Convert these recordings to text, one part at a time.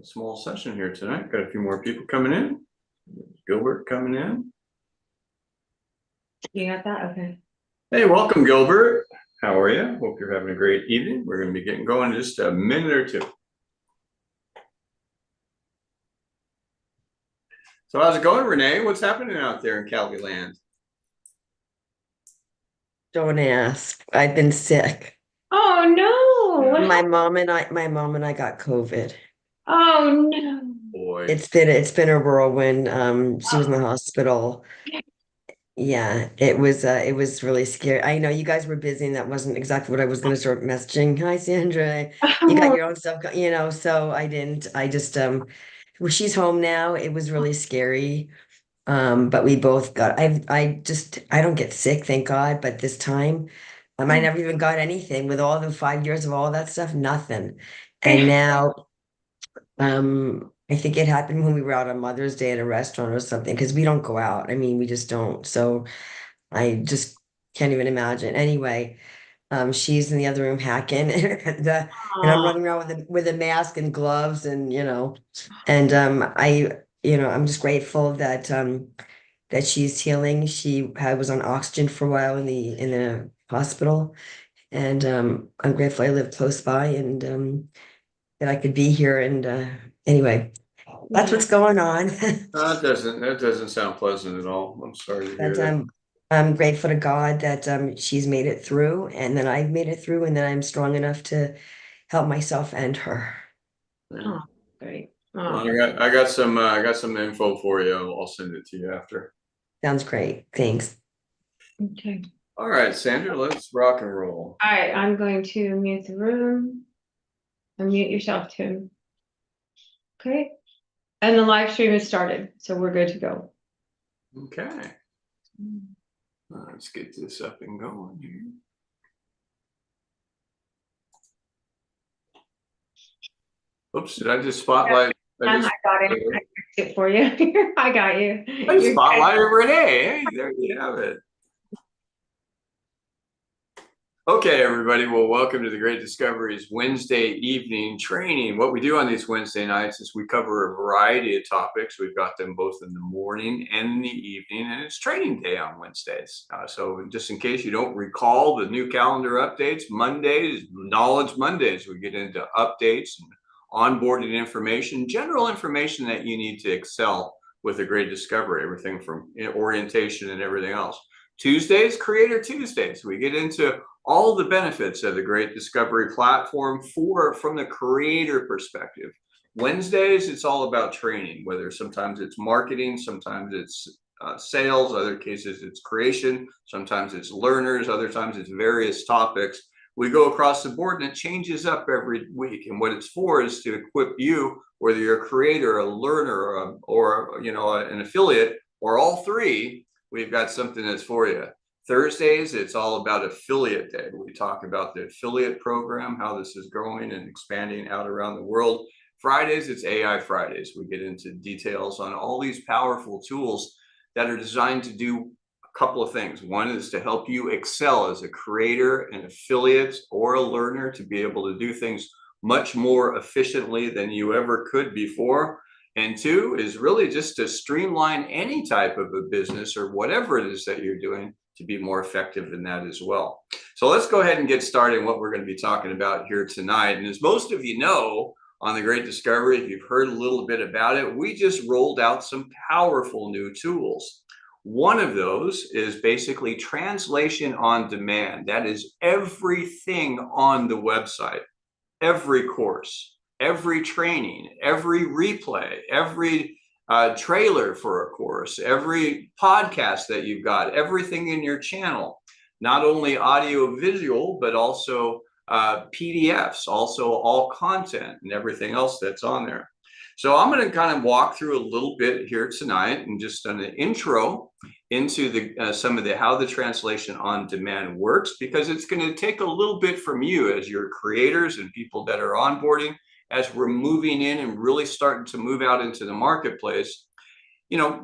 A small session here tonight. Got a few more people coming in. Gilbert coming in. You got that? Okay. Hey, welcome, Gilbert. How are you? Hope you're having a great evening. We're going to be getting going in just a minute or two. So how's it going, Renee? What's happening out there in Cali land? Don't ask. I've been sick. Oh no. What My happened? mom and I got COVID. Oh no. Boy. It's been a whirlwind. She was in the hospital. Yeah, it was really scary. I know you guys were busy and that wasn't exactly what I was gonna start messaging. Hi, Sandra. You got Oh, your own stuff, so I didn't. I just well, she's home now. It was really scary. But we both got I don't get sick, thank God, but this time I never even got anything with all the 5 years of all that stuff, nothing. And now I think it happened when we were out on Mother's Day at a restaurant or something, because we don't go out. I mean, we just don't. So I just can't even imagine. Anyway, she's in the other room hacking and I'm running around with a mask and gloves and and I'm just grateful that she's healing. Was on oxygen for a while in the hospital, and I'm grateful I live close by and that I could be here. And anyway, that's yeah. what's going on. That doesn't sound pleasant at all. I'm sorry to hear But that. I'm grateful to God that she's made it through, and that I've made it through, and that I'm strong enough to help myself and her. Yeah. Oh, great. Well, Oh, I got some info for you. I'll send it to you after. Sounds great. Thanks. okay. All right, Sandra, let's rock and roll. All right, I'm going to mute the room. Unmute yourself too. Okay. And the live stream has started, so we're good to go. Okay. Let's get this up and going here. Oops, did I just spotlight? I got it. I fixed it for you. I got you. I just spotlighted Renee. Hey, there you have it. Okay, everybody. Well, welcome to the Great Discoveries Wednesday evening training. What we do on these Wednesday nights is we cover a variety of topics. We've got them both in the morning and in the evening, and it's training day on Wednesdays. So just in case you don't recall the new calendar updates, Mondays, Knowledge Mondays, we get into updates and onboarding information, general information that you need to excel with a great discovery, everything from orientation and everything else. Tuesdays, Creator Tuesdays. We get into all the benefits of the Great Discovery platform from the creator perspective. Wednesdays, it's all about training, whether sometimes it's marketing, sometimes it's sales, other cases it's creation, sometimes it's learners, other times it's various topics. We go across the board and it changes up every week. And what it's for is to equip you, whether you're a creator, a learner, or an affiliate, or all three. We've got something that's for you. Thursdays, it's all about affiliate day. We talk about the affiliate program, how this is growing and expanding out around the world. Fridays, it's AI Fridays. We get into details on all these powerful tools that are designed to do a couple of things. One is to help you excel as a creator, an affiliate, or a learner, to be able to do things much more efficiently than you ever could before. And two is really just to streamline any type of a business or whatever it is that you're doing to be more effective in that as well. So let's go ahead and get started on what we're going to be talking about here tonight. And as most of you know, on the Great Discovery, if you've heard a little bit about it, we just rolled out some powerful new tools. One of those is basically translation on demand. That is everything on the website, every course, every training, every replay, every trailer for a course, every podcast that you've got, everything in your channel, not only audio visual, but also PDFs, also all content and everything else that's on there. So I'm going to kind of walk through a little bit here tonight and just an intro into some of how the translation on demand works, because it's going to take a little bit from you as your creators and people that are onboarding, as we're moving in and really starting to move out into the marketplace.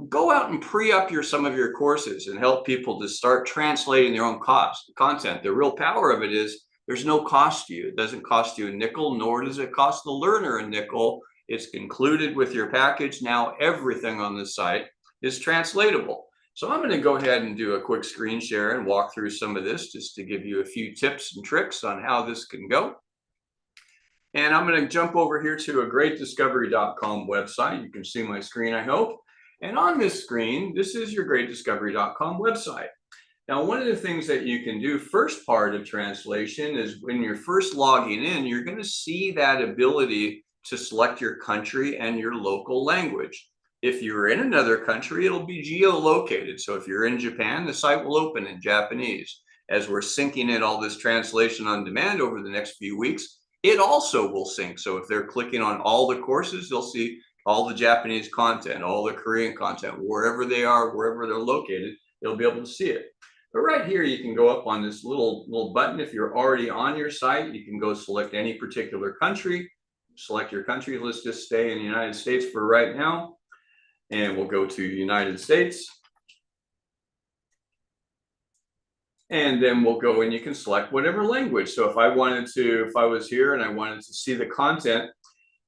Go out and pre-up some of your courses and help people to start translating their own content. The real power of it is there's no cost to you. It doesn't cost you a nickel, nor does it cost the learner a nickel It's included with your package. Now everything on the site is translatable. So I'm going to go ahead and do a quick screen share and walk through some of this just to give you a few tips and tricks on how this can go. And I'm going to jump over here to a greatdiscovery.com website. You can see my screen, I hope. And on this screen, this is your greatdiscovery.com website. Now, one of the things that you can do, first part of translation, is when you're first logging in, you're going to see that ability to select your country and your local language. If you're in another country, it'll be geolocated. So if you're in Japan, the site will open in Japanese. As we're syncing in all this translation on demand over the next few weeks, it also will sync. So if they're clicking on all the courses, they'll see all the Japanese content, all the Korean content, wherever they are, wherever they're located, they'll be able to see it. But right here, you can go up on this little button. If you're already on your site, you can go select any particular country, select your country. Let's just stay in the United States for right now. And we'll go to United States. And then we'll go and you can select whatever language. So if I was here and I wanted to see the content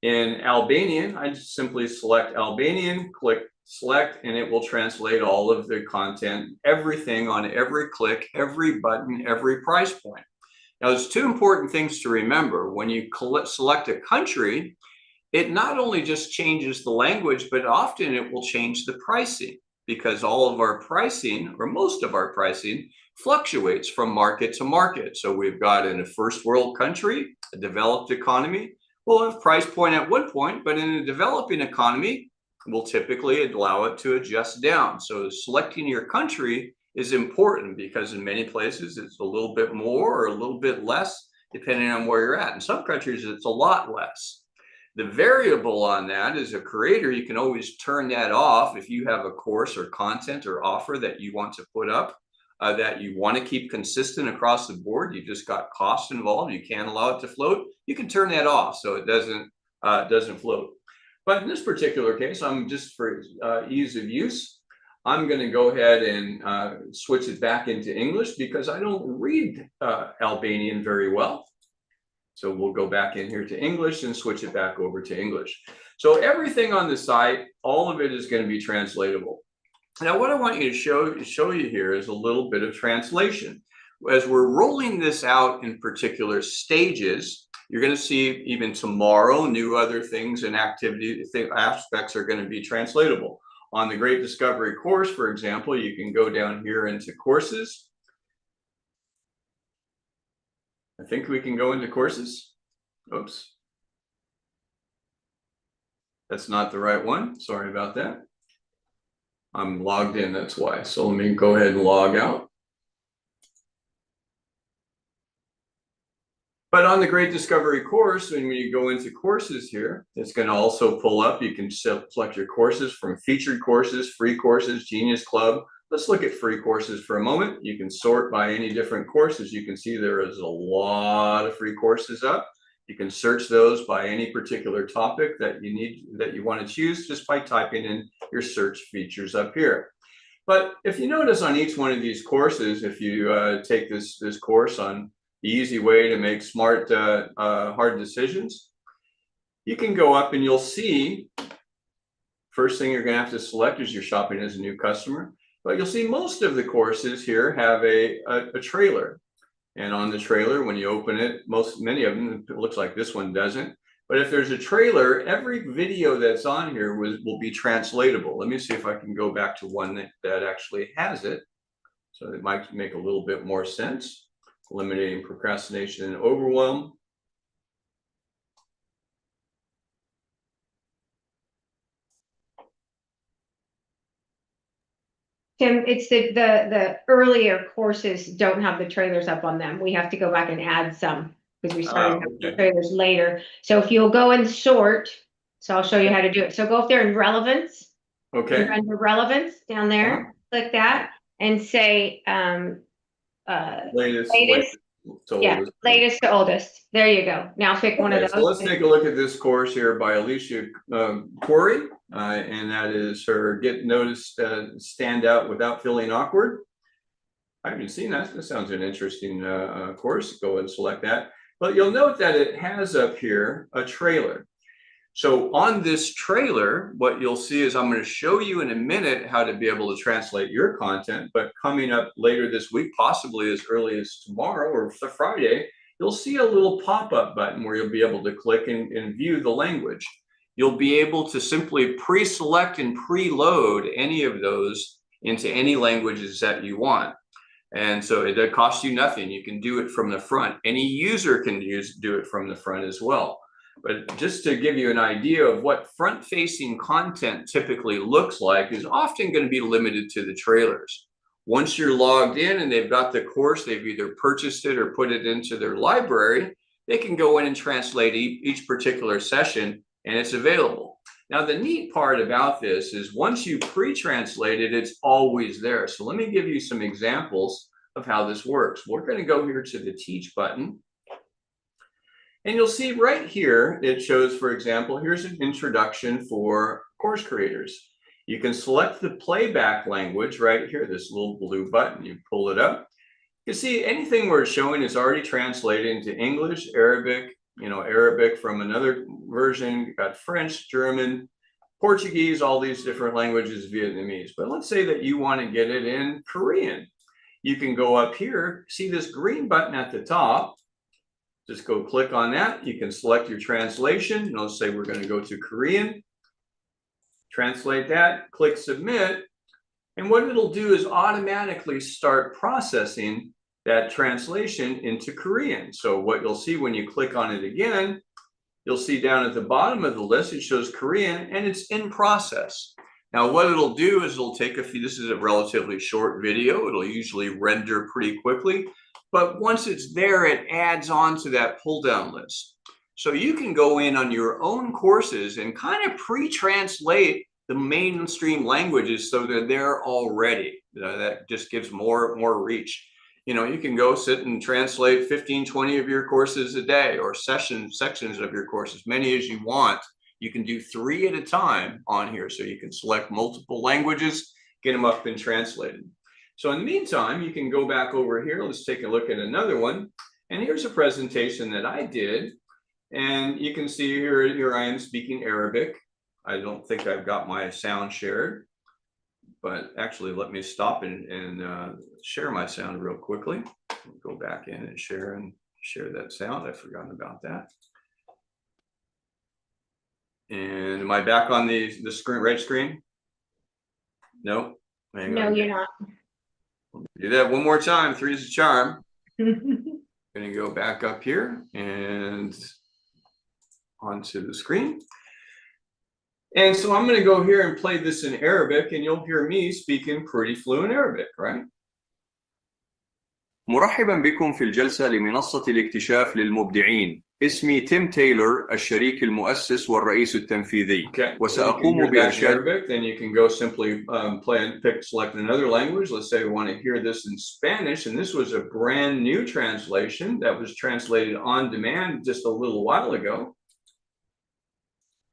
in Albanian, I just simply select Albanian, click select, and it will translate all of the content, everything on every click, every button, every price point. Now, there's two important things to remember. When you select a country, it not only just changes the language, but often it will change the pricing, because all of our pricing, or most of our pricing, fluctuates from market to market. So we've got in a first world country, a developed economy, we'll have price point at one point, but in a developing economy, we'll typically allow it to adjust down. So selecting your country is important because in many places it's a little bit more or a little bit less, depending on where you're at. In some countries, it's a lot less. The variable on that, as a creator, you can always turn that off if you have a course or content or offer that you want to put up, that you want to keep consistent across the board. You just got costs involved. You can't allow it to float. You can turn that off so it doesn't float. But in this particular case, I'm just for ease of use, I'm going to go ahead and switch it back into English because I don't read Albanian very well. So we'll go back in here to English and switch it back over to English. So everything on the site, all of it is going to be translatable. Now, what I want you to show you here is a little bit of translation. As we're rolling this out in particular stages, you're going to see even tomorrow, new other things and activity aspects are going to be translatable. On the Great Discovery course, for example, you can go down here into courses. I think we can go into courses. Oops. That's not the right one. Sorry about that. I'm logged in, that's why. So let me go ahead and log out. But on the Great Discovery course, when you go into courses here, it's going to also pull up. You can select your courses from featured courses, free courses, Genius Club. Let's look at free courses for a moment. You can sort by any different courses. You can see there is a lot of free courses up. You can search those by any particular topic that you want to choose just by typing in your search features up here. But if you notice on each one of these courses, if you take this course on the easy way to make smart, hard decisions, you can go up and you'll see, first thing you're going to have to select is you're shopping as a new customer. But you'll see most of the courses here have a trailer. And on the trailer, when you open it, many of them, it looks like this one doesn't. But if there's a trailer, every video that's on here will be translatable. Let me see if I can go back to one that actually has it. So it might make a little bit more sense. Eliminating procrastination and overwhelm. Tim, it's the earlier courses don't have the trailers up on them. We have to go back and add some because we started having the trailers later. So if you'll go and sort, so I'll show you how to do it. So go up there in relevance. Okay. And under relevance down there, click that and say latest to oldest. There you go. Now pick one of those. So let's take a look at this course here by Alicia Corey, and that is her Get Noticed, Stand Out Without Feeling Awkward. I haven't seen that. This sounds an interesting course. Go and select that. But you'll note that it has up here a trailer. So on this trailer, what you'll see is I'm going to show you in a minute how to be able to translate your content, but coming up later this week, possibly as early as tomorrow or Friday, you'll see a little pop-up button where you'll be able to click and view the language. You'll be able to simply pre-select and preload any of those into any languages that you want. And so it costs you nothing. You can do it from the front. Any user can do it from the front as well. But just to give you an idea of what front-facing content typically looks like is often going to be limited to the trailers. Once you're logged in and they've got the course, they've either purchased it or put it into their library, they can go in and translate each particular session, and it's available. Now, the neat part about this is once you pre-translate it, it's always there. So let me give you some examples of how this works. We're going to go here to the Teach button. And you'll see right here, it shows, for example, here's an introduction for course creators. You can select the playback language right here, this little blue button. You pull it up. You see anything we're showing is already translated into English, Arabic, Arabic from another version. You've got French, German, Portuguese, all these different languages, Vietnamese. But let's say that you want to get it in Korean. You can go up here, see this green button at the top. Just go click on that. You can select your translation. And let's say we're going to go to Korean. Translate that, click submit. And what it'll do is automatically start processing that translation into Korean. So what you'll see when you click on it again, you'll see down at the bottom of the list, it shows Korean and it's in process. Now, what it'll do is it'll take this is a relatively short video. It'll usually render pretty quickly. But once it's there, it adds on to that pull down list. So you can go in on your own courses and kind of pre-translate the mainstream languages so that they're already. That just gives more reach. You can go sit and translate 15, 20 of your courses a day or sections of your courses, many as you want. You can do 3 at a time on here. So you can select multiple languages, get them up and translated. So in the meantime, you can go back over here. Let's take a look at another one. And here's a presentation that I did. And you can see here I am speaking Arabic. I don't think I've got my sound shared. But actually, let me stop and share my sound real quickly. Go back in and share that sound. I've forgotten about that. And am I back on the screen, right screen? No? No, you're not. Do that one more time. 3 is a charm. Going to go back up here and onto the screen. And so I'm going to go here and play this in Arabic, and you'll hear me speaking pretty fluent Arabic, right? مرحبا بكم في الجلسة لمنصة الاكتشاف للمبدعين. اسمي تيم تايلور، الشريك المؤسس والرئيس التنفيذي. وسأقوم بإرشاد. Arabic, then you can go simply select another language. Let's say we want to hear this in Spanish, and this was a brand new translation that was translated on demand just a little while ago.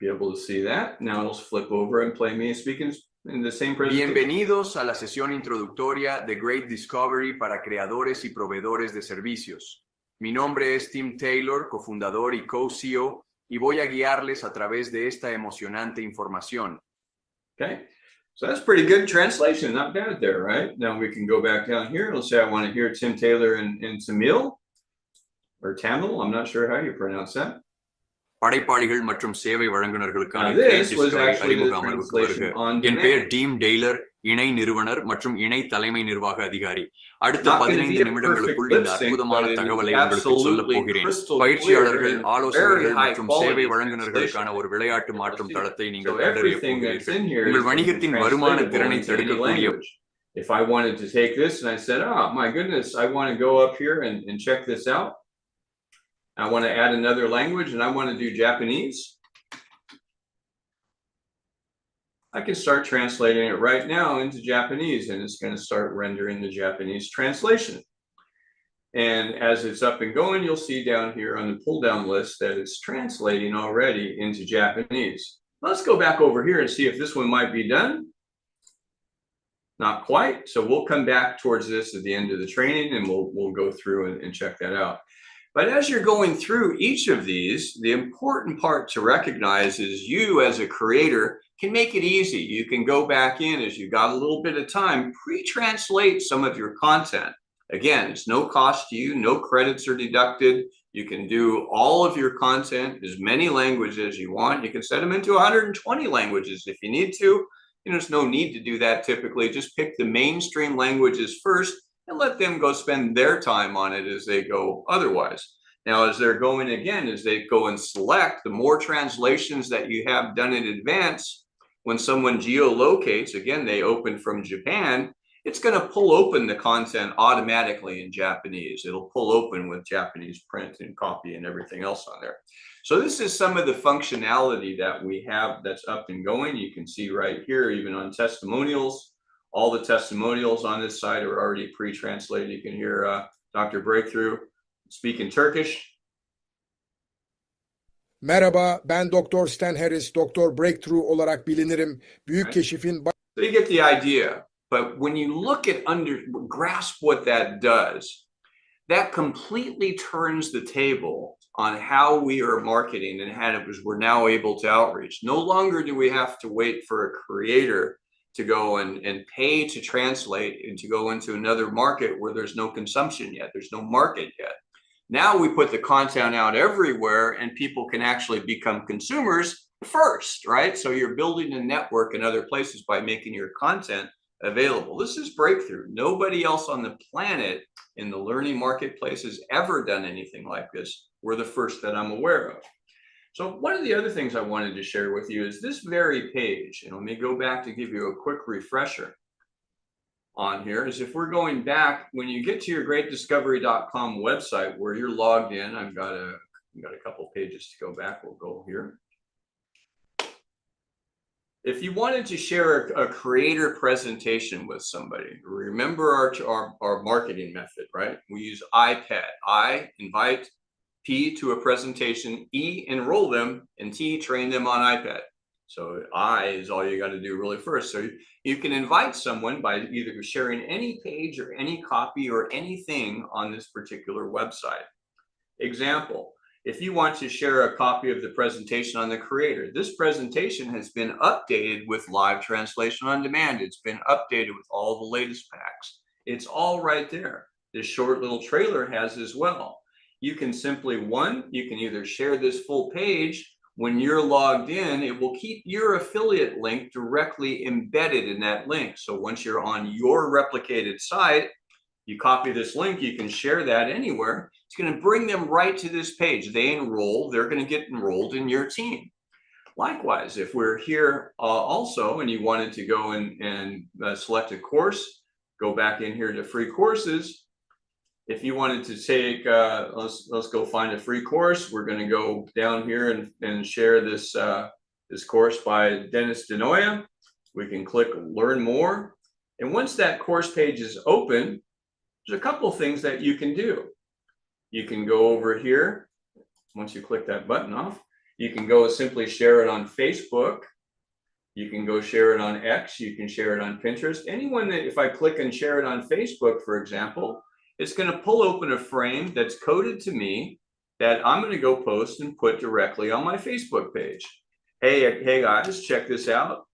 Be able to see that. Now let's flip over and play me speaking in the same presentation. Bienvenidos a la sesión introductoria de Great Discovery para creadores y proveedores de servicios. Mi nombre es Tim Taylor, cofundador y co-CEO, y voy a guiarles a través de esta emocionante información. Okay, so that's pretty good translation. Not bad there, right? Now we can go back down here. Let's say I want to hear Tim Taylor in Tamil or Tamil. I'm not sure how you pronounce that. படைப்பாளிகள் மற்றும் சேவை வழங்குனர்களுக்கான அறிமுக அமர்வுக்கு வருக. என் பெயர் team Taylor, இணை நிறுவனர் மற்றும் இணை தலைமை நிர்வாக அதிகாரி. அடுத்த 15 நிமிடங்களுக்குள் இந்த அற்புதமான தகவலை உங்களுக்கு சொல்லப் போகிறேன். பயிற்சியாளர்கள், ஆலோசகர்கள் மற்றும் சேவை வழங்குனர்களுக்கான ஒரு விளையாட்டு மாற்றும் தளத்தை நீங்கள் கண்டறியப் போகிறீர்கள். உங்கள் வணிகத்தின் வருமான திறனை தடுக்கக்கூடிய. If I wanted to take this and I said, oh my goodness, I want to go up here and check this out. I want to add another language and I want to do Japanese. I can start translating it right now into Japanese, and it's going to start rendering the Japanese translation. And as it's up and going, you'll see down here on the pull down list that it's translating already into Japanese. Let's go back over here and see if this one might be done. Not quite. So we'll come back towards this at the end of the training, and we'll go through and check that out. But as you're going through each of these, the important part to recognize is you as a creator can make it easy. You can go back in as you got a little bit of time, pre-translate some of your content. Again, it's no cost to you, no credits are deducted. You can do all of your content, as many languages as you want. You can set them into 120 languages if you need to. You know, there's no need to do that typically. Just pick the mainstream languages first and let them go spend their time on it as they go otherwise. Now, as they're going again, as they go and select, the more translations that you have done in advance, when someone geolocates, again, they open from Japan, it's going to pull open the content automatically in Japanese. It'll pull open with Japanese print and copy and everything else on there. So this is some of the functionality that we have that's up and going. You can see right here, even on testimonials, all the testimonials on this side are already pre-translated. You can hear Dr. Breakthrough speak in Turkish. Merhaba, ben Doktor Stan Harris, Doktor Breakthrough olarak bilinirim. Büyük keşifin... So you get the idea. But when you look at grasp what that does, that completely turns the table on how we are marketing and how we're now able to outreach. No longer do we have to wait for a creator to go and pay to translate and to go into another market where there's no consumption yet, there's no market yet. Now we put the content out everywhere and people can actually become consumers first, right? So you're building a network in other places by making your content available. This is breakthrough. Nobody else on the planet in the learning marketplace has ever done anything like this. We're the first that I'm aware of. So one of the other things I wanted to share with you is this very page, and let me go back to give you a quick refresher on here, is if we're going back, when you get to your greatdiscovery.com website where you're logged in, I've got a couple pages to go back. We'll go here. If you wanted to share a creator presentation with somebody, remember our marketing method, right? We use iPad. I, invite, P, to a presentation, E, enroll them, and T, train them on iPad. So I is all you got to do really first. So you can invite someone by either sharing any page or any copy or anything on this particular website. Example. If you want to share a copy of the presentation on the creator, this presentation has been updated with live translation on demand. It's been updated with all the latest packs. It's all right there. This short little trailer has as well. You can simply, you can either share this full page. When you're logged in, it will keep your affiliate link directly embedded in that link. So once you're on your replicated site, you copy this link, you can share that anywhere. It's going to bring them right to this page. They enroll, they're going to get enrolled in your team. Likewise, if we're here also and you wanted to go and select a course, go back in here to free courses. If you wanted to take, let's go find a free course. We're going to go down here and share this, this course by Dennis Denoya. We can click Learn More. And once that course page is open, there's a couple of things that you can do. You can go over here. Once you click that button off, you can go simply share it on Facebook. You can go share it on X. You can share it on Pinterest. Anyone that, if I click and share it on Facebook, for example, it's going to pull open a frame that's coded to me that I'm going to go post and put directly on my Facebook page. Hey guys, check this out.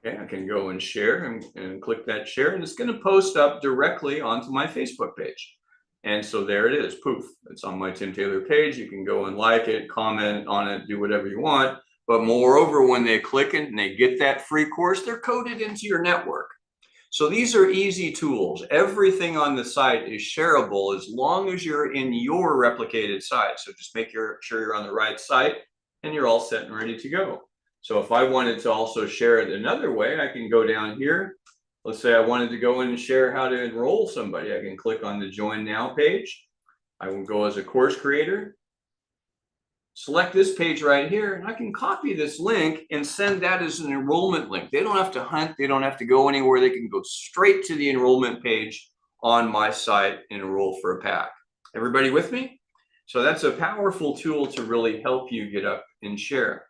Okay, I can go and share and click that share, and it's going to post up directly onto my Facebook page. And so there it is, poof, it's on my Tim Taylor page. You can go and like it, comment on it, do whatever you want. But moreover, when they click it and they get that free course, they're coded into your network. So these are easy tools. Everything on the site is shareable as long as you're in your replicated site. So just make sure you're on the right site and you're all set and ready to go. So if I wanted to also share it another way, I can go down here. Let's say I wanted to go in and share how to enroll somebody. I can click on the Join Now page. I will go as a course creator, select this page right here, and I can copy this link and send that as an enrollment link. They don't have to hunt. They don't have to go anywhere. They can go straight to the enrollment page on my site and enroll for a pack. Everybody with me? So that's a powerful tool to really help you get up and share.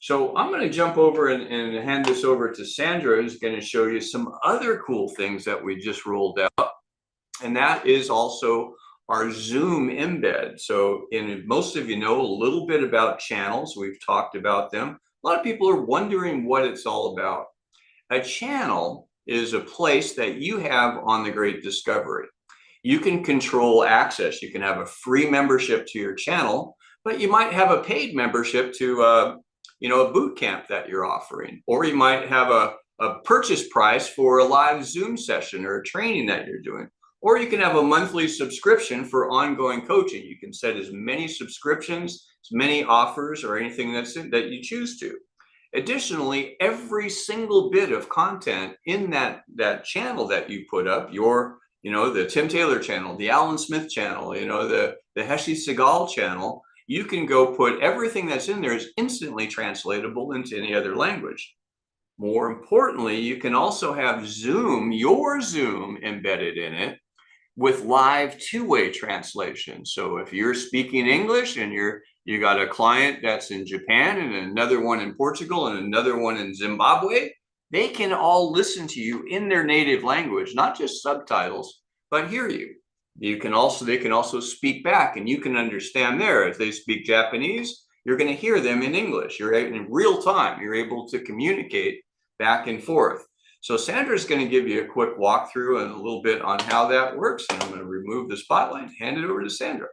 So I'm going to jump over and hand this over to Sandra, who's going to show you some other cool things that we just rolled out. And that is also our Zoom embed. So most of you know a little bit about channels. We've talked about them. A lot of people are wondering what it's all about. A channel is a place that you have on the Great Discovery. You can control access. You can have a free membership to your channel, but you might have a paid membership to a boot camp that you're offering, or you might have a purchase price for a live Zoom session or a training that you're doing, or you can have a monthly subscription for ongoing coaching. You can set as many subscriptions, as many offers, or anything that you choose to. Additionally, every single bit of content in that channel that you put up, the Tim Taylor channel, the Alan Smith channel, the Heshi Segal channel, you can go put everything that's in there is instantly translatable into any other language. More importantly, you can also have your Zoom embedded in it with live two-way translation. So if you're speaking English and you got a client that's in Japan and another one in Portugal and another one in Zimbabwe, they can all listen to you in their native language, not just subtitles, but hear you. They can also speak back and you can understand there. If they speak Japanese, you're going to hear them in English. You're in real time. You're able to communicate back and forth. So Sandra's going to give you a quick walkthrough and a little bit on how that works. And I'm going to remove the spotlight and hand it over to Sandra.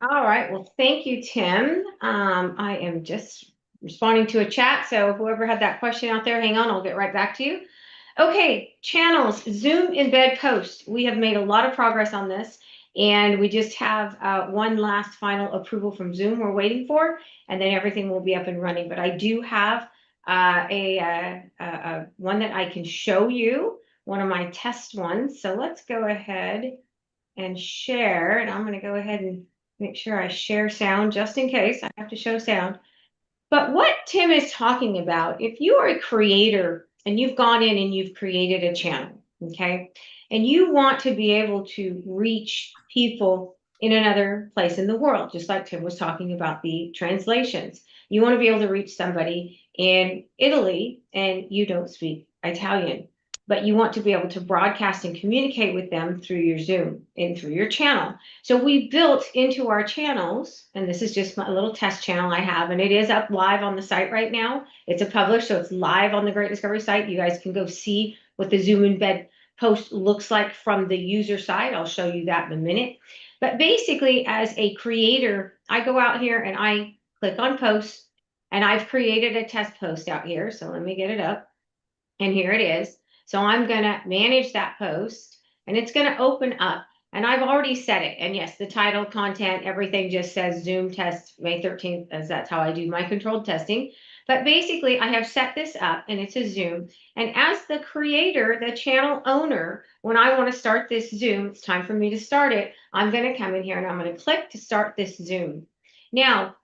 All right. Well, thank you, Tim. I am just responding to a chat. So whoever had that question out there, hang on, I'll get right back to you. Okay, channels, Zoom embed post. We have made a lot of progress on this, and we just have one last final approval from Zoom we're waiting for, and then everything will be up and running. But I do have one that I can show you, one of my test ones. So let's go ahead and share, and I'm going to go ahead and make sure I share sound just in case I have to show sound. But what Tim is talking about, if you are a creator and you've gone in and you've created a channel, okay, and you want to be able to reach people in another place in the world, just like Tim was talking about the translations. You want to be able to reach somebody in Italy and you don't speak Italian, but you want to be able to broadcast and communicate with them through your Zoom and through your channel. So we built into our channels, and this is just a little test channel I have, and it is up live on the site right now. It's a published, so it's live on the Great Discovery site. You guys can go see what the Zoom embed post looks like from the user side. I'll show you that in a minute. But basically, as a creator, I go out here and I click on post, and I've created a test post out here. So let me get it up, and here it is. So I'm going to manage that post, and it's going to open up, and I've already set it. And yes, the title, content, everything just says Zoom test May 13th, as that's how I do my controlled testing. But basically, I have set this up, and it's a Zoom. And as the creator, the channel owner, when I want to start this Zoom, it's time for me to start it. I'm going to come in here, and I'm going to click to start this Zoom. Now,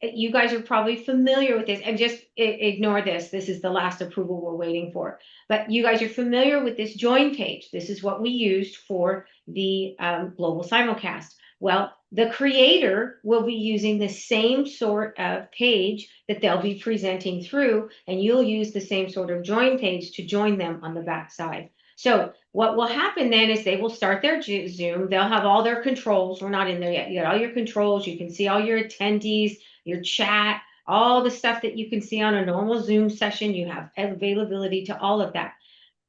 you guys are probably familiar with this, and just ignore this. This is the last approval we're waiting for. But you guys are familiar with this join page. This is what we used for the global simulcast. Well, the creator will be using the same sort of page that they'll be presenting through, and you'll use the same sort of join page to join them on the back side. So what will happen then is they will start their Zoom. They'll have all their controls. We're not in there yet. You got all your controls. You can see all your attendees, your chat, all the stuff that you can see on a normal Zoom session. You have availability to all of that.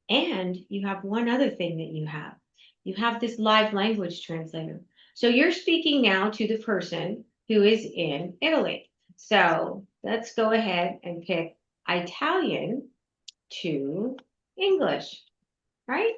And you have one other thing that you have. You have this live language translator. So you're speaking now to the person who is in Italy. So let's go ahead and pick Italian to English, right?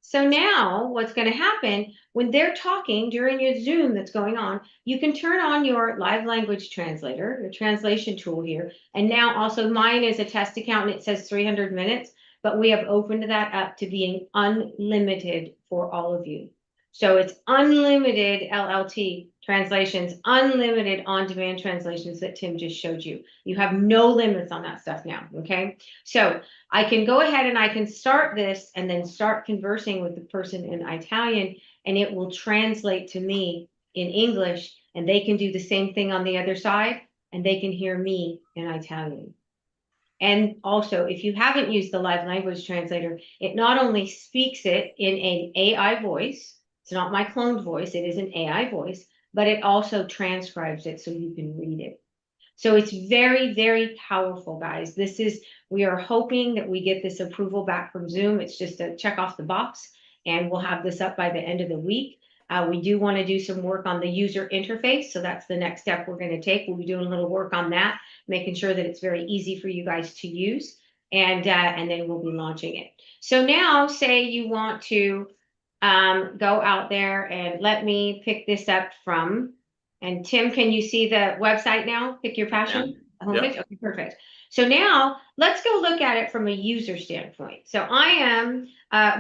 So now what's going to happen when they're talking during your Zoom that's going on, you can turn on your live language translator, your translation tool here. And now also mine is a test account and it says 300 minutes, but we have opened that up to being unlimited for all of you. So it's unlimited LLT translations, unlimited on-demand translations that Tim just showed you. You have no limits on that stuff now, okay? So I can go ahead and I can start this and then start conversing with the person in Italian. and it will translate to me in English, and they can do the same thing on the other side, and they can hear me in Italian. And also, if you haven't used the live language translator, it not only speaks it in an AI voice, it's not my cloned voice, it is an AI voice, but it also transcribes it so you can read it. So it's very, very powerful, guys. We are hoping that we get this approval back from Zoom. It's just a check off the box, and we'll have this up by the end of the week. We do want to do some work on the user interface. So that's the next step we're going to take. We'll be doing a little work on that, making sure that it's very easy for you guys to use. And then we'll be launching it. So now say you want to go out there and let me pick this up from, and Tim, can you see the website now? Pick your passion. Yeah. Okay, perfect. So now let's go look at it from a user standpoint. So I am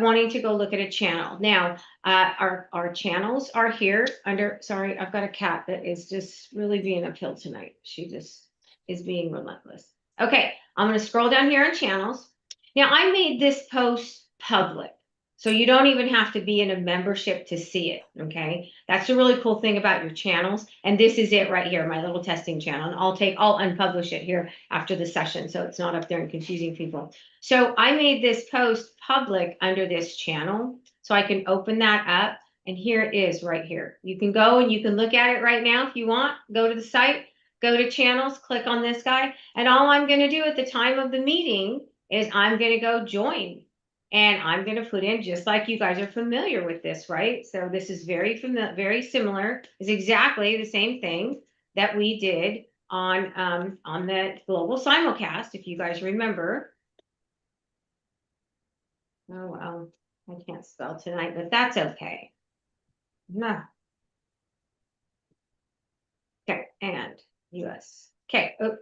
wanting to go look at a channel. Now, our channels are here under, sorry, I've got a cat that is just really being a pill tonight. She just is being relentless. Okay, I'm going to scroll down here on channels. Now, I made this post public, so you don't even have to be in a membership to see it, okay? That's the really cool thing about your channels. And this is it right here, my little testing channel. And I'll unpublish it here after the session, so it's not up there and confusing people. So I made this post public under this channel, so I can open that up. And here it is right here. You can go and you can look at it right now if you want. Go to the site, go to channels, click on this guy. And all I'm going to do at the time of the meeting is I'm going to go join. And I'm going to put in, just like you guys are familiar with this, right? So this is very familiar, very similar. It's exactly the same thing that we did on the global simulcast, if you guys remember. Oh, well, I can't spell tonight, but that's okay. No. Okay, and US. Okay. Oh.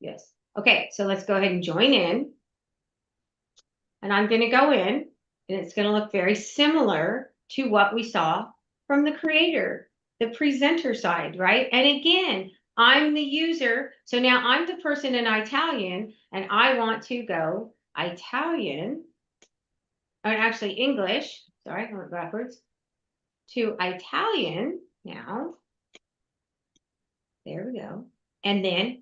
Yes. Okay, so let's go ahead and join in. And I'm going to go in, and it's going to look very similar to what we saw from the creator, the presenter side, right? And again, I'm the user. So now I'm the person in Italian, and I want to go Italian, or actually English. Sorry, I went backwards to Italian now. There we go. And then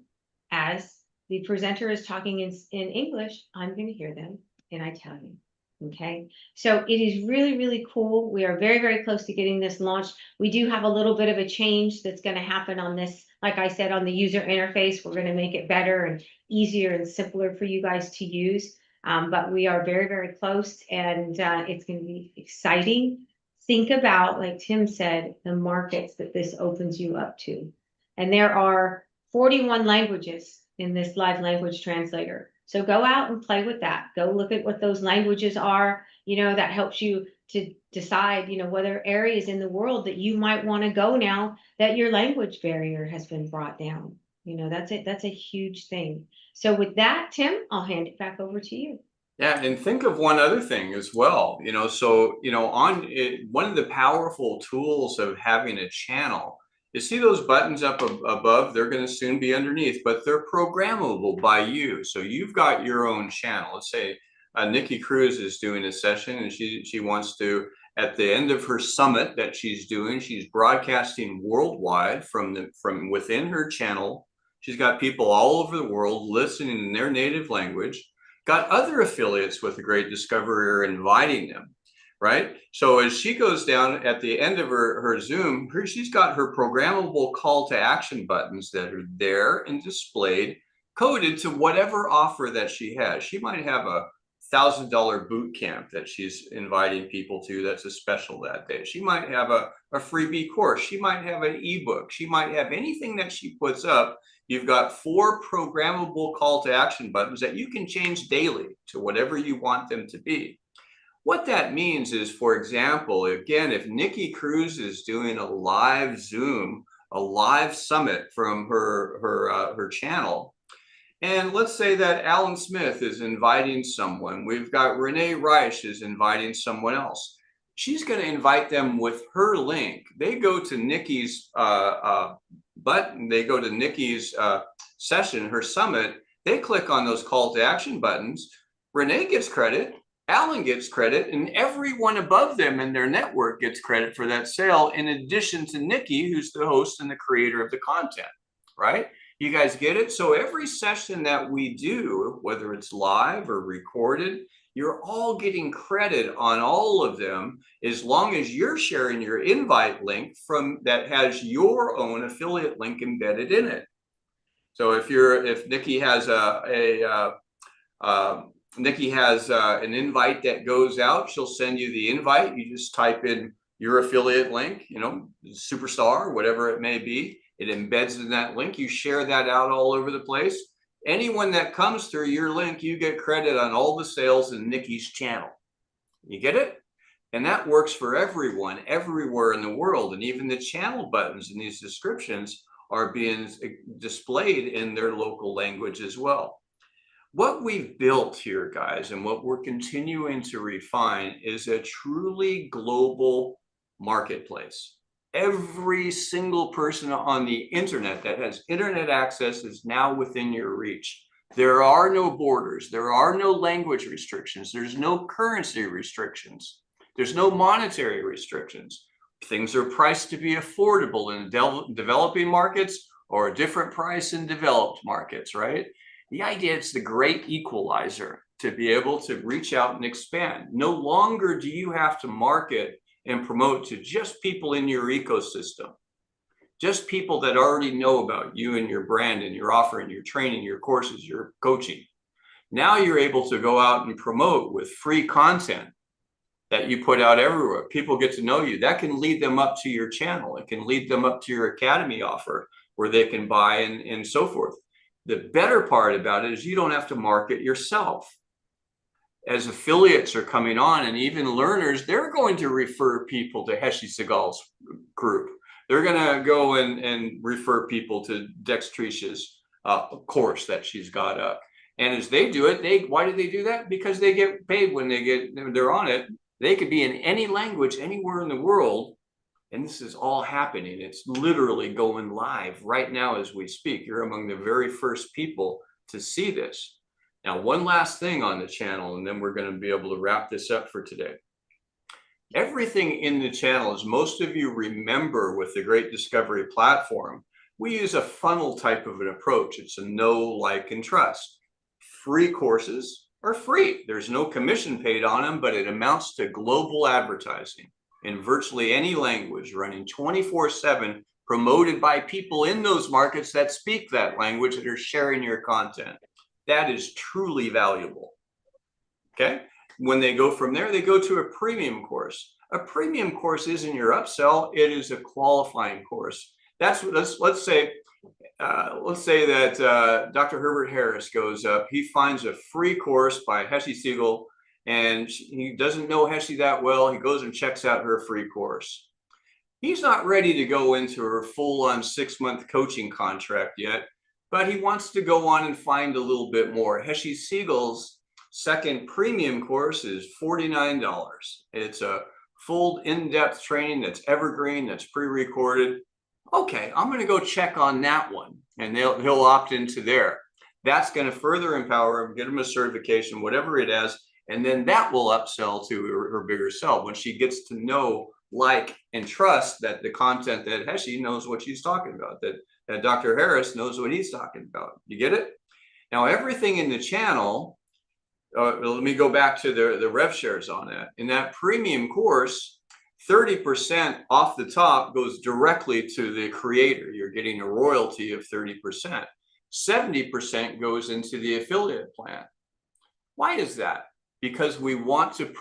as the presenter is talking in English, I'm going to hear them in Italian. Okay, so it is really, really cool. We are very, very close to getting this launched. We do have a little bit of a change that's going to happen on this. Like I said, on the user interface, we're going to make it better and easier and simpler for you guys to use. But we are very, very close, and it's going to be exciting. Think about, like Tim said, the markets that this opens you up to. And there are 41 languages in this live language translator. So go out and play with that. Go look at what those languages are. You know, that helps you to decide, you know, whether areas in the world that you might want to go now that your language barrier has been brought down. You know, that's it. That's a huge thing. So with that, Tim, I'll hand it back over to you. Yeah, and think of one other thing as well. You know, so, you know, on it, one of the powerful tools of having a channel, you see those buttons up above, they're going to soon be underneath, but they're programmable by you. So you've got your own channel. Let's say Nikki Cruz is doing a session, and she wants to, at the end of her summit that she's doing, she's broadcasting worldwide from within her channel. She's got people all over the world listening in their native language, got other affiliates with the Great Discoverer inviting them. Right? So as she goes down at the end of her Zoom, she's got her programmable call to action buttons that are there and displayed, coded to whatever offer that she has. She might have a $1,000 boot camp that she's inviting people to that's a special that day. She might have a freebie course. She might have an ebook. She might have anything that she puts up. You've got 4 programmable call to action buttons that you can change daily to whatever you want them to be. What that means is, for example, again, if Nikki Cruz is doing a live Zoom, a live summit from her channel, and let's say that Alan Smith is inviting someone, we've got Renee Reich is inviting someone else. She's going to invite them with her link. They go to Nikki's button, they go to Nikki's session, her summit, they click on those call to action buttons. Renee gets credit. Alan gets credit, and everyone above them in their network gets credit for that sale, in addition to Nikki, who's the host and the creator of the content, right? You guys get it? So every session that we do, whether it's live or recorded, you're all getting credit on all of them, as long as you're sharing your invite link from that has your own affiliate link embedded in it. So if Nikki has Nikki has an invite that goes out, she'll send you the invite. You just type in your affiliate link, you know, Superstar, whatever it may be. It embeds in that link. You share that out all over the place. Anyone that comes through your link, you get credit on all the sales in Nikki's channel. You get it? And that works for everyone, everywhere in the world. And even the channel buttons in these descriptions are being displayed in their local language as well. What we've built here, guys, and what we're continuing to refine is a truly global marketplace. Every single person on the internet that has internet access is now within your reach. There are no borders. There are no language restrictions. There's no currency restrictions. There's no monetary restrictions. Things are priced to be affordable in developing markets, or a different price in developed markets, right? The idea is the great equalizer, to be able to reach out and expand. No longer do you have to market and promote to just people in your ecosystem, just people that already know about you and your brand and your offer and your training, your courses, your coaching. Now you're able to go out and promote with free content that you put out everywhere. People get to know you. That can lead them up to your channel. It can lead them up to your academy offer where they can buy and so forth. The better part about it is you don't have to market yourself. As affiliates are coming on, and even learners, they're going to refer people to Heshi Segal's group. They're going to go and refer people to Dextricia's course that she's got up. And as they do it, why do they do that? Because they get paid when they're on it. They could be in any language anywhere in the world. And this is all happening. It's literally going live right now as we speak. You're among the very first people to see this. Now, one last thing on the channel, and then we're going to be able to wrap this up for today. Everything in the channel, as most of you remember with the Great Discovery platform, we use a funnel type of an approach. It's a know, like, and trust. Free courses are free. There's no commission paid on them, but it amounts to global advertising in virtually any language, running 24/7, promoted by people in those markets that speak that language, that are sharing your content. That is truly valuable. Okay. When they go from there, they go to a premium course. A premium course isn't your upsell. It is a qualifying course. That's what, let's say that Dr. Herbert Harris goes up. He finds a free course by Heshi Segal, and he doesn't know Heshi that well. He goes and checks out her free course. He's not ready to go into her full-on 6-month coaching contract yet, but he wants to go on and find a little bit more. Heshi Segal's second premium course is $49. It's a full in-depth training that's evergreen, that's pre-recorded. Okay, I'm going to go check on that one, and he'll opt into there. That's going to further empower him, get him a certification, whatever it is, and then that will upsell to her bigger self when she gets to know, like, and trust that the content that Heshi knows what she's talking about, that Dr. Harris knows what he's talking about. You get it? Now, everything in the channel, let me go back to the rev shares on that. In that premium course, 30% off the top goes directly to the creator. You're getting a royalty of 30%. 70% goes into the affiliate plan. Why is that? Because we want to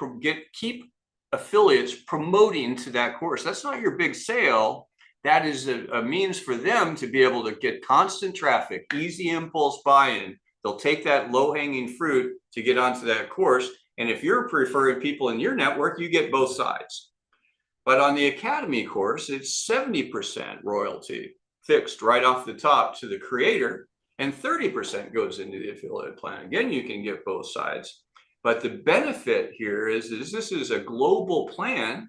keep affiliates promoting to that course. That's not your big sale. That is a means for them to be able to get constant traffic, easy impulse buy-in. They'll take that low-hanging fruit to get onto that course. And if you're preferring people in your network, you get both sides. But on the Academy course, it's 70% royalty fixed right off the top to the creator, and 30% goes into the affiliate plan. Again, you can get both sides. But the benefit here is this is a global plan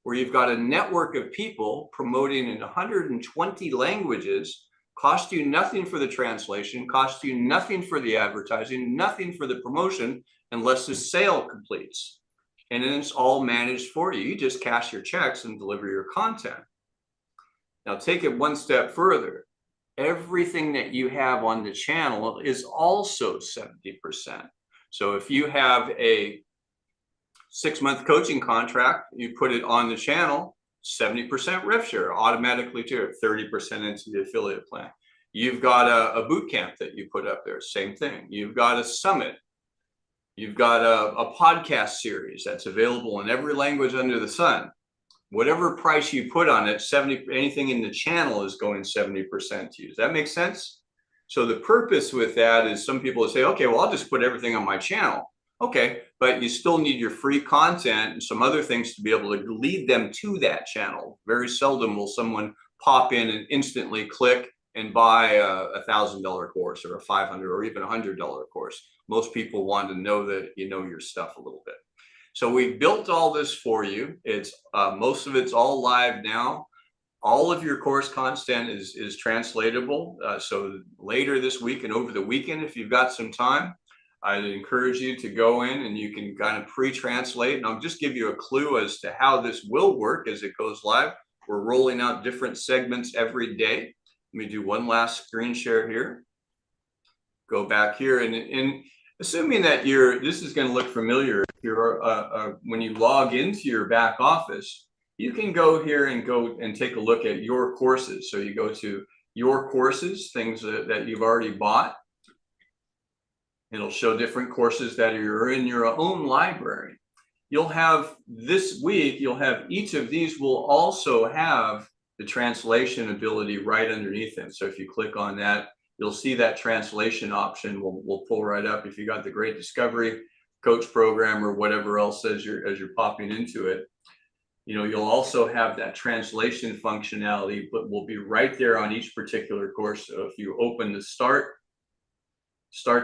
where you've got a network of people promoting in 120 languages, cost you nothing for the translation, cost you nothing for the advertising, nothing for the promotion, unless the sale completes. And then it's all managed for you. You just cash your checks and deliver your content. Now take it one step further. Everything that you have on the channel is also 70%. So if you have a 6-month coaching contract, you put it on the channel, 70% rev share automatically to it, 30% into the affiliate plan. You've got a boot camp that you put up there, same thing. You've got a summit. You've got a podcast series that's available in every language under the sun. Whatever price you put on it, anything in the channel is going 70% to you. Does that make sense? So the purpose with that is some people say, okay, well, I'll just put everything on my channel. Okay, but you still need your free content and some other things to be able to lead them to that channel. Very seldom will someone pop in and instantly click and buy a $1,000 course or a $500 or even $100 course. Most people want to know that you know your stuff a little bit. So we've built all this for you. It's most of it's all live now. All of your course content is translatable. So later this week and over the weekend, if you've got some time, I'd encourage you to go in and you can kind of pre-translate. And I'll just give you a clue as to how this will work as it goes live. We're rolling out different segments every day. Let me do one last screen share here. Go back here and assuming that this is going to look familiar. If you're when you log into your back office, you can go here and take a look at your courses. So you go to your courses, things that you've already bought. It'll show different courses that are in your own library. You'll have this week, each of these will also have the translation ability right underneath them. So if you click on that, you'll see that translation option will pull right up. If you got the Great Discovery Coach Program or whatever else as you're popping into it, you'll also have that translation functionality, but will be right there on each particular course. So if you open the start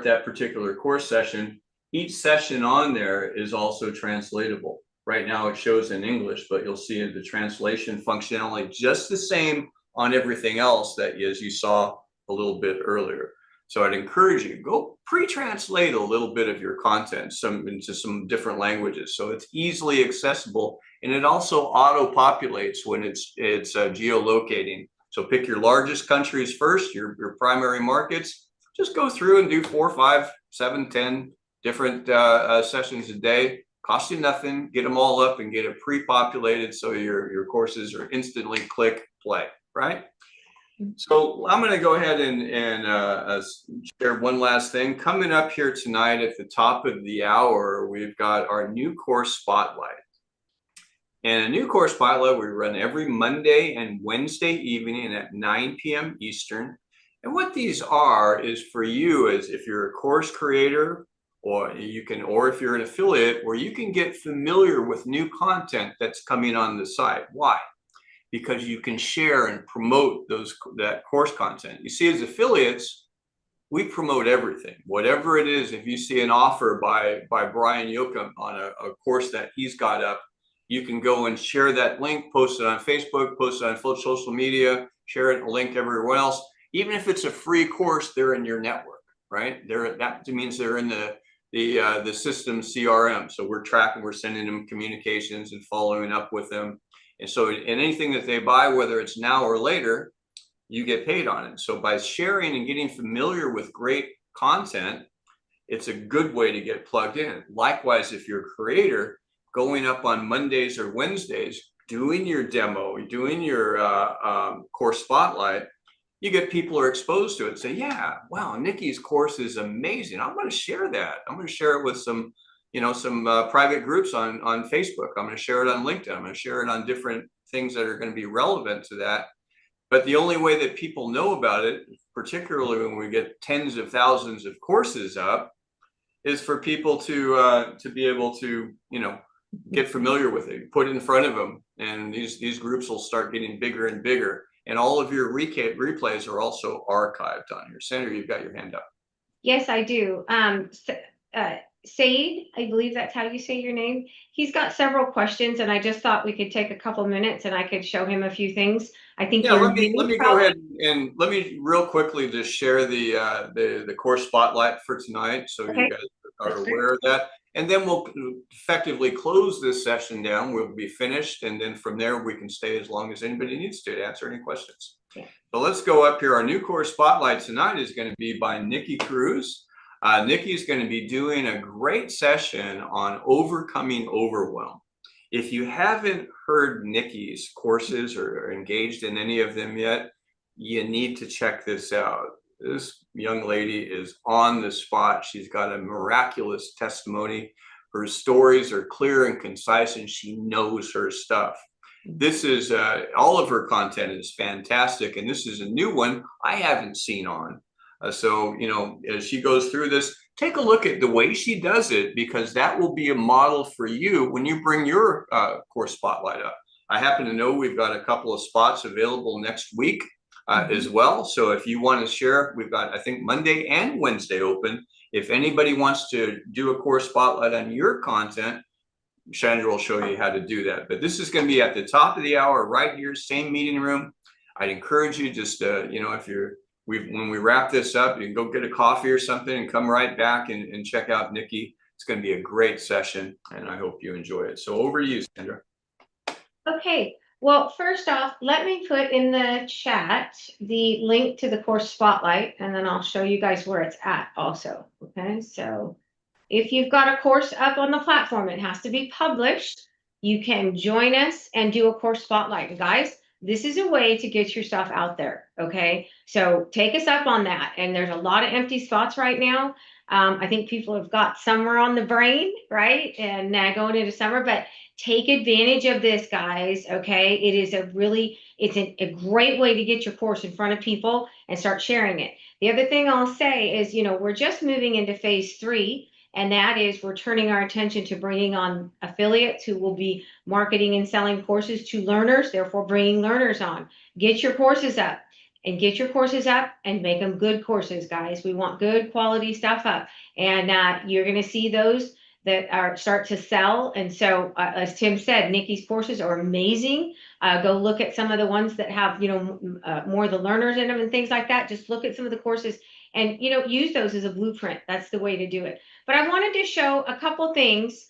that particular course session, each session on there is also translatable. Right now it shows in English, but you'll see the translation functionality just the same on everything else that as you saw a little bit earlier. So I'd encourage you, go pre-translate a little bit of your content into some different languages. So it's easily accessible, and it also auto-populates when it's geolocating. So pick your largest countries first, your primary markets. Just go through and do 4, 5, 7, 10 different sessions a day. Cost you nothing. Get them all up and get it pre-populated so your courses are instantly click play, right? So I'm going to go ahead and share one last thing. Coming up here tonight at the top of the hour, we've got our new course spotlight. And a new course spotlight we run every Monday and Wednesday evening at 9 p.m. Eastern. And what these are is for you, as if you're a course creator, or if you're an affiliate, where you can get familiar with new content that's coming on the site. Why? Because you can share and promote that course content. You see, as affiliates, we promote everything, whatever it is. If you see an offer by Brian Yoakum on a course that he's got up, you can go and share that link, post it on Facebook, post it on social media, share it, link everywhere else. Even if it's a free course, they're in your network, right? That means they're in the system CRM. So we're tracking, we're sending them communications and following up with them. And so in anything that they buy, whether it's now or later, you get paid on it. So by sharing and getting familiar with great content, it's a good way to get plugged in. Likewise, if you're a creator, going up on Mondays or Wednesdays, doing your demo, doing your course spotlight, you get people are exposed to it, say, yeah, wow, Nikki's course is amazing. I'm going to share that. I'm going to share it with some private groups on Facebook. I'm going to share it on LinkedIn. I'm going to share it on different things that are going to be relevant to that. But the only way that people know about it, particularly when we get tens of thousands of courses up, is for people to be able to, get familiar with it, put it in front of them. And these groups will start getting bigger and bigger. And all of your replays are also archived on here. Senator, you've got your hand up. Yes, I do. Said, I believe that's how you say your name. He's got several questions, and I just thought we could take a couple minutes and I could show him a few things. I think let me go ahead and let me real quickly just share the course spotlight for tonight, so okay. You guys are aware of that. And then we'll effectively close this session down. We'll be finished. And then from there, we can stay as long as anybody needs to answer any questions. Yeah. So let's go up here. Our new course spotlight tonight is going to be by Nikki Cruz. Nikki's going to be doing a great session on overcoming overwhelm. If you haven't heard Nikki's courses or engaged in any of them yet, you need to check this out. This young lady is on the spot. She's got a miraculous testimony. Her stories are clear and concise, and she knows her stuff. This is all of her content is fantastic, and this is a new one I haven't seen on. So, you know, as she goes through this, take a look at the way she does it, because that will be a model for you when you bring your course spotlight up. I happen to know we've got a couple of spots available next week as well. So if you want to share, we've got, I think, Monday and Wednesday open. If anybody wants to do a course spotlight on your content, Chandra will show you how to do that. But this is going to be at the top of the hour right here, same meeting room. I'd encourage you just, you know, if you're, when we wrap this up, you can go get a coffee or something and come right back and check out Nikki. It's going to be a great session, and I hope you enjoy it. So over to you, Chandra. Okay. Well, first off, let me put in the chat the link to the course spotlight, and then I'll show you guys where it's at also. Okay, so if you've got a course up on the platform, it has to be published. You can join us and do a course spotlight. And guys, this is a way to get your stuff out there. Okay, so take us up on that. And there's a lot of empty spots right now. I think people have got summer on the brain, right? And going into summer, but take advantage of this, guys. Okay, it is a great way to get your course in front of people and start sharing it. The other thing I'll say is, you know, we're just moving into phase 3, and that is we're turning our attention to bringing on affiliates who will be marketing and selling courses to learners, therefore bringing learners on. Get your courses up. And get your courses up and make them good courses, guys. We want good quality stuff up. And you're going to see those that start to sell. And so, as Tim said, Nikki's courses are amazing. Go look at some of the ones that have, you know, more of the learners in them and things like that. Just look at some of the courses and, you know, use those as a blueprint. That's the way to do it. But I wanted to show a couple things.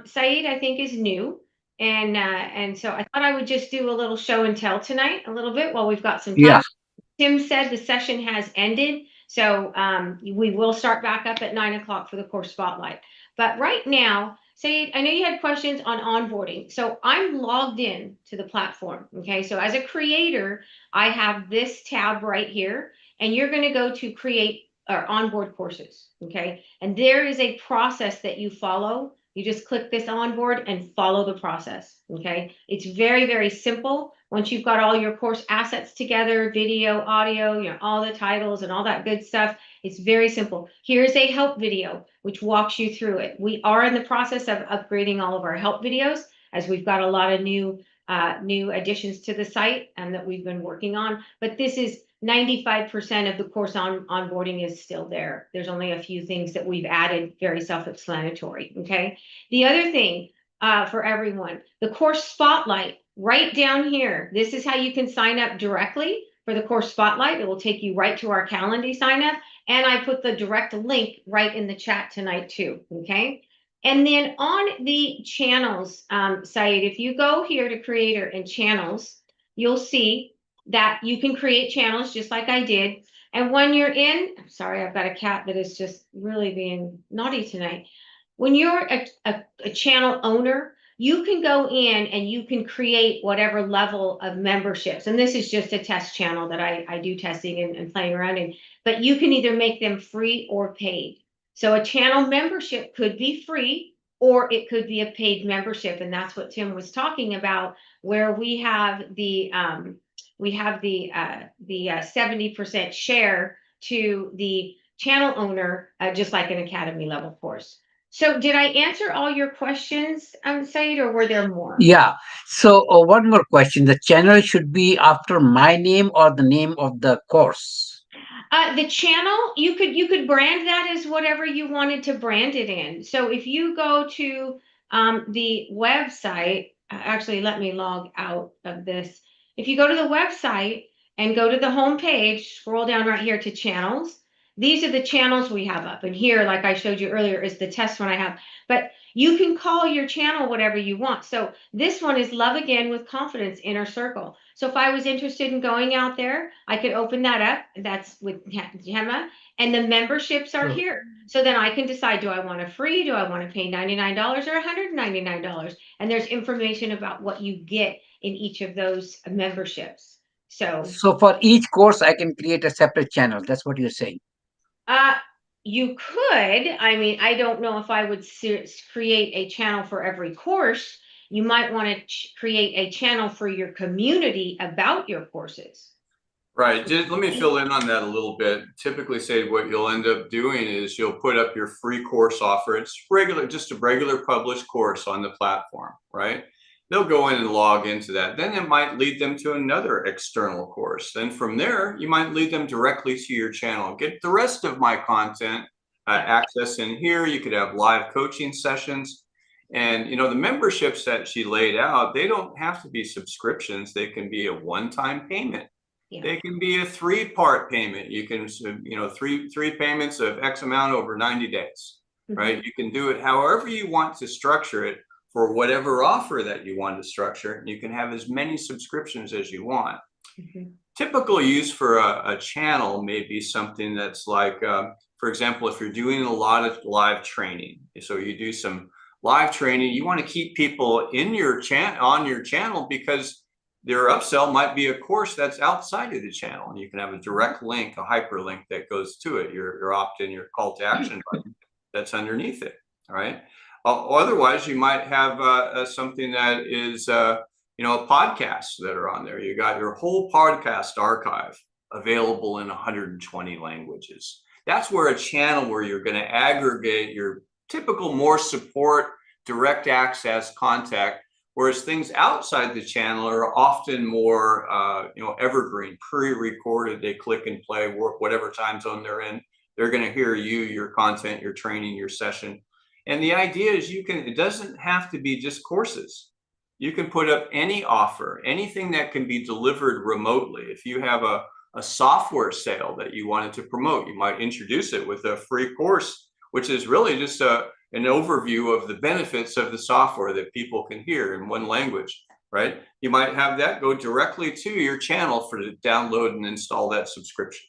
Saeed, I think, is new. And so I thought I would just do a little show and tell tonight a little bit while we've got some time. Yeah. Tim said the session has ended, so we will start back up at 9 o'clock for the course spotlight. But right now, Saeed, I know you had questions on onboarding. So I'm logged in to the platform. Okay, so as a creator, I have this tab right here, and you're going to go to create or onboard courses. Okay, and there is a process that you follow. You just click this onboard and follow the process. Okay, it's very, very simple. Once you've got all your course assets together, video, audio, you know, all the titles and all that good stuff, it's very simple. Here's a help video, which walks you through it. We are in the process of upgrading all of our help videos, as we've got a lot of new additions to the site and that we've been working on. But this is 95% of the course onboarding is still there. There's only a few things that we've added, very self-explanatory. Okay. The other thing for everyone, the course spotlight. Right down here, this is how you can sign up directly for the course spotlight. It will take you right to our Calendly sign up. And I put the direct link right in the chat tonight too, okay? And then on the channels site, if you go here to creator and channels, you'll see that you can create channels just like I did. And when you're in, I'm sorry, I've got a cat that is just really being naughty tonight. When you're a channel owner, you can go in and you can create whatever level of memberships. And this is just a test channel that I do testing and playing around in. But you can either make them free or paid. So a channel membership could be free, or it could be a paid membership. And that's what Tim was talking about, where we have the 70% share to the channel owner, just like an academy level course. So did I answer all your questions, Saeed, or were there more? Yeah. So one more question. The channel should be after my name or the name of the course? The channel, you could brand that as whatever you wanted to brand it in. So if you go to the website, actually, let me log out of this. If you go to the website and go to the home page, scroll down right here to channels, these are the channels we have up. And here, like I showed you earlier, is the test one I have. But you can call your channel whatever you want. So this one is Love Again with Confidence Inner Circle. So if I was interested in going out there, I could open that up. That's with Gemma. And the memberships are here. So then I can decide, do I want a free? Do I want to pay $99 or $199? And there's information about what you get in each of those memberships. So for each course, I can create a separate channel. That's what you're saying. You could. I mean, I don't know if I would create a channel for every course. You might want to create a channel for your community about your courses. Right. Just let me fill in on that a little bit. Typically, say what you'll end up doing is you'll put up your free course offer. It's just a regular published course on the platform, right? They'll go in and log into that. Then it might lead them to another external course. Then from there, you might lead them directly to your channel. Get the rest of my content access in here. You could have live coaching sessions. And, the memberships that she laid out, they don't have to be subscriptions. They can be a one-time payment. Yeah. They can be a 3-part payment. You can, three payments of X amount over 90 days, right? You can do it however you want to structure it for whatever offer that you want to structure. You can have as many subscriptions as you want. Typical use for a channel may be something that's like, for example, if you're doing a lot of live training, so you do some live training, you want to keep people in your on your channel because their upsell might be a course that's outside of the channel, and you can have a direct link, a hyperlink that goes to it. Your opt-in, your call to action button that's underneath it. All right. Otherwise, you might have something that is, a podcast that are on there. You got your whole podcast archive available in 120 languages. That's where a channel where you're going to aggregate your typical more support, direct access contact, whereas things outside the channel are often more, evergreen, pre-recorded. They click and play, work whatever time zone they're in. They're going to hear you, your content, your training, your session. And the idea is it doesn't have to be just courses. You can put up any offer, anything that can be delivered remotely. If you have a software sale that you wanted to promote, you might introduce it with a free course, which is really just an overview of the benefits of the software that people can hear in one language, right? You might have that go directly to your channel for to download and install that subscription.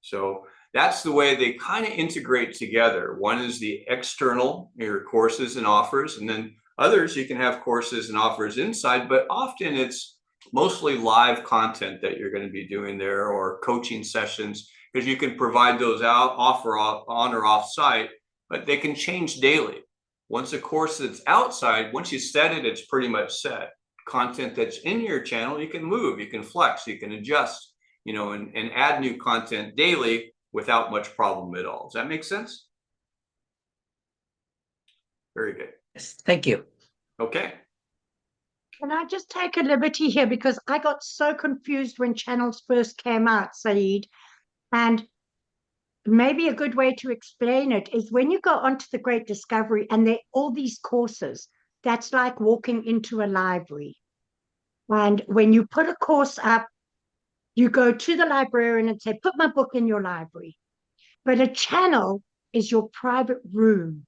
So that's the way they kind of integrate together. One is the external, your courses and offers, and then others you can have courses and offers inside, but often it's mostly live content that you're going to be doing there, or coaching sessions, because you can provide those out, offer on or off site, but they can change daily. Once a course that's outside, once you set it, it's pretty much set. Content that's in your channel, you can move, you can flex, you can adjust, and add new content daily without much problem at all. Does that make sense? Very good. Yes, thank you. Okay. Can I just take a liberty here, because I got so confused when channels first came out, Saeed, and maybe a good way to explain it is when you go onto the Great Discovery and there are all these courses, that's like walking into a library. And when you put a course up, you go to the librarian and say, put my book in your library. But a channel is your private room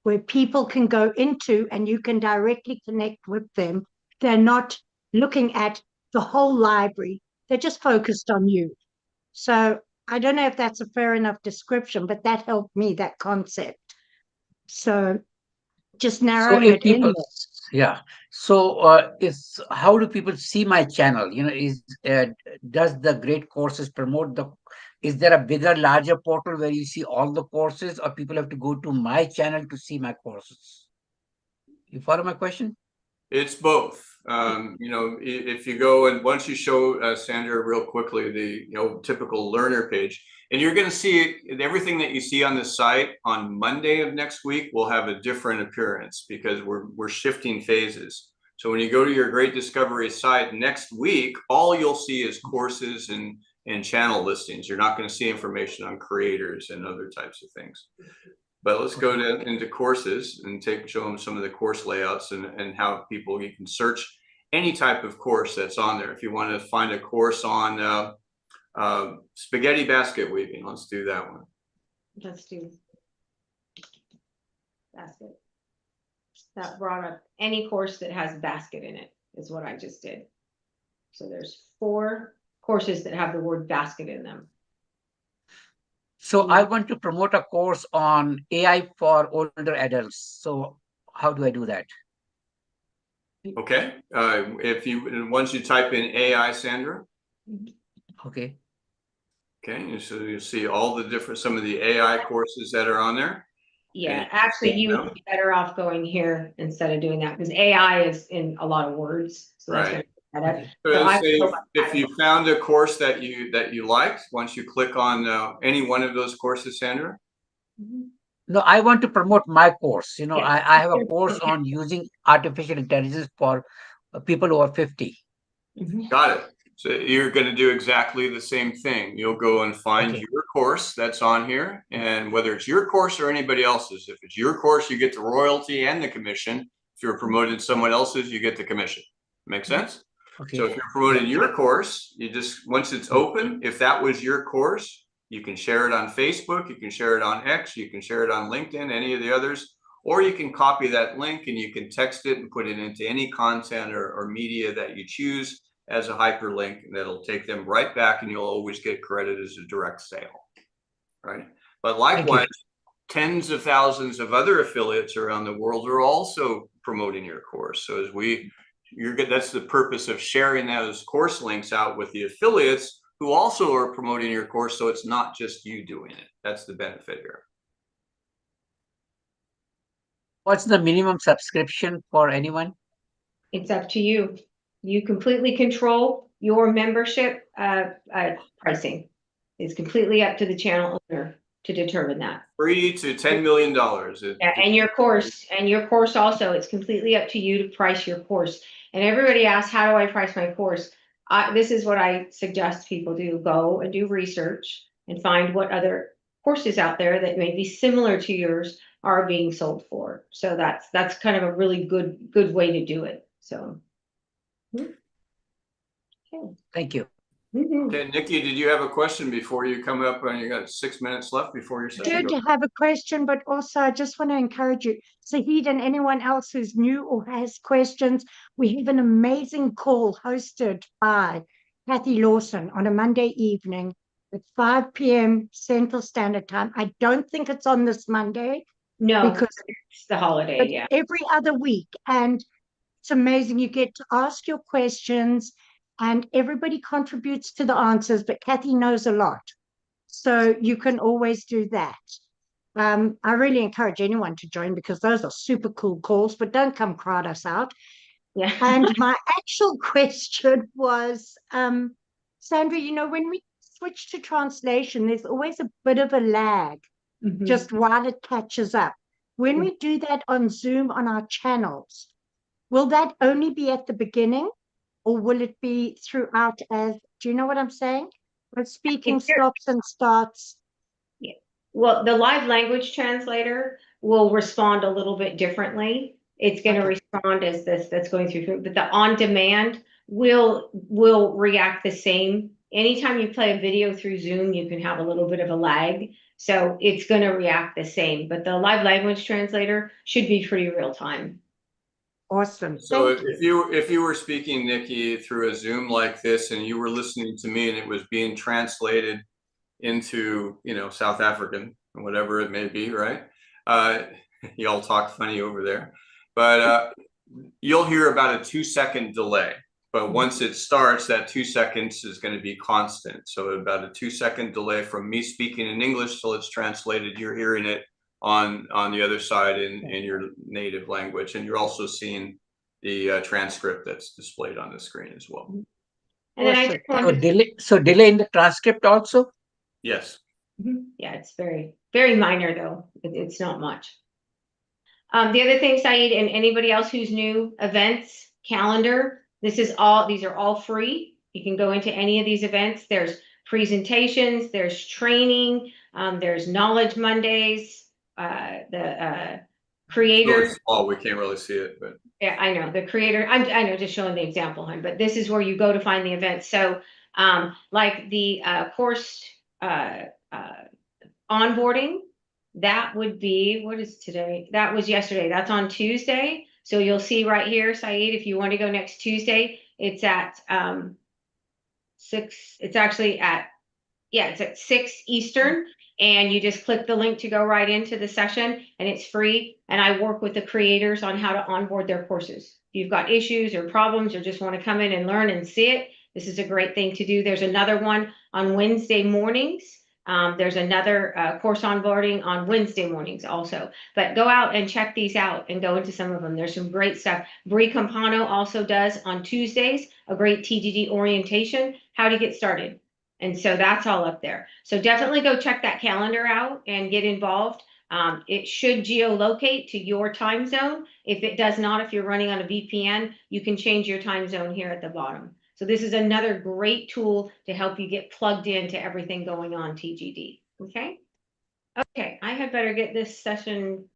where people can go into and you can directly connect with them. They're not looking at the whole library. They're just focused on you. So I don't know if that's a fair enough description, but that helped me, that concept. So just narrowing it in. Yeah. So how do people see my channel? Does the Great Courses promote is there a bigger, larger portal where you see all the courses, or people have to go to my channel to see my courses? You follow my question? It's both. If you go and once you show Sandra real quickly, the typical learner page, and you're going to see everything that you see on the site on Monday of next week will have a different appearance because we're shifting phases. So when you go to your Great Discovery site next week, all you'll see is courses and channel listings. You're not going to see information on creators and other types of things. But let's go into courses and show them some of the course layouts and how you can search any type of course that's on there. If you want to find a course on Spaghetti basket weaving. Let's do that one. Let's do basket. That brought up any course that has basket in it is what I just did. So there's 4 courses that have the word basket in them. So I want to promote a course on AI for older adults. So how do I do that? Okay. Once you type in AI, Sandra. Okay. Okay, so you'll see all the some of the AI courses that are on there. Yeah, actually, you would be better off going here instead of doing that because AI is in a lot of words. So that's Right. gonna So if you found a course that you liked, once you click on any one of those courses, Sandra. No, I want to promote my course. You know, I have a course on using artificial intelligence for people who are 50. Got it. So you're going to do exactly the same thing. You'll go and find your course that's on here, and whether it's your course or anybody else's, if it's your course, you get the royalty and the commission. If you're promoting someone else's, you get the commission. Make sense? Okay. So if you're promoting your course, you just, once it's open, if that was your course, you can share it on Facebook, you can share it on X, you can share it on LinkedIn, any of the others, or you can copy that link and you can text it and put it into any content or media that you choose as a hyperlink, and that'll take them right back and you'll always get credit as a direct sale, right? But likewise, tens of thousands of other affiliates around the world are also promoting your course. So that's the purpose of sharing those course links out with the affiliates who also are promoting your course. So it's not just you doing it. That's the benefit here. What's the minimum subscription for anyone? It's up to you. You completely control your membership pricing. It's completely up to the channel owner to determine that. Free to $10 million. And your course also, it's completely up to you to price your course. And everybody asks, how do I price my course? This is what I suggest people do. Go and do research and find what other courses out there that may be similar to yours are being sold for. So that's kind of a really good way to do it. So. Okay. Thank you. Okay, Nikki, did you have a question before you come up? And you got 6 minutes left before your session. I did have a question, but also I just want to encourage you, Saheed and anyone else who's new or has questions, we have an amazing call hosted by Kathy Lawson on a Monday evening at 5 p.m. Central Standard Time. I don't think it's on this Monday. No, because it's the holiday, but yeah. every other week. And it's amazing. You get to ask your questions and everybody contributes to the answers, but Kathy knows a lot. So you can always do that. I really encourage anyone to join because those are super cool calls, but don't come crowd us out. Yeah. And my actual question was, Sandra, you know, when we switch to translation, there's always a bit of a lag just while it catches up. When we do that on Zoom on our channels, will that only be at the beginning or will it be throughout as, do you know what I'm saying? When speaking stops and starts. Yeah. Well, the live language translator will respond a little bit differently. It's going to respond as that's going through, but the on demand will react the same. Anytime you play a video through Zoom, you can have a little bit of a lag. So it's going to react the same, but the live language translator should be pretty real time. Awesome. So if you were speaking, Nikki, through a Zoom like this and you were listening to me and it was being translated into, you know, South African or whatever it may be, right? Y'all talk funny over there, but you'll hear about a 2-second delay. But once it starts, that 2 seconds is going to be constant. So about a 2-second delay from me speaking in English till it's translated, you're hearing it on the other side in your native language. And you're also seeing the transcript that's displayed on the screen as well. And then I just wanted so delay in the transcript also? Yes. Yeah, it's very, very minor though. It's not much. The other thing, Saeed, and anybody else who's new, events, calendar, these are all free. You can go into any of these events. There's presentations, there's training, there's Knowledge Mondays, the creators. Oh, we can't really see it, but yeah, I know the creator. I know, just showing the example, hon. But this is where you go to find the events. So Like the course onboarding, that would be, what is today? That was yesterday. That's on Tuesday. So you'll see right here, Saeed, if you want to go next Tuesday, it's at 6. It's actually at, yeah, it's at 6 Eastern. And you just click the link to go right into the session, and it's free. And I work with the creators on how to onboard their courses. If you've got issues or problems or just want to come in and learn and see it, this is a great thing to do. There's another one on Wednesday mornings. There's another course onboarding on Wednesday mornings also. But go out and check these out and go into some of them. There's some great stuff. Brie Campano also does on Tuesdays a great TGD orientation, how to get started. And so that's all up there. So definitely go check that calendar out and get involved. It should geolocate to your time zone. If it does not, if you're running on a VPN, you can change your time zone here at the bottom. So this is another great tool to help you get plugged into everything going on TGD. Okay. Okay, I had better get this session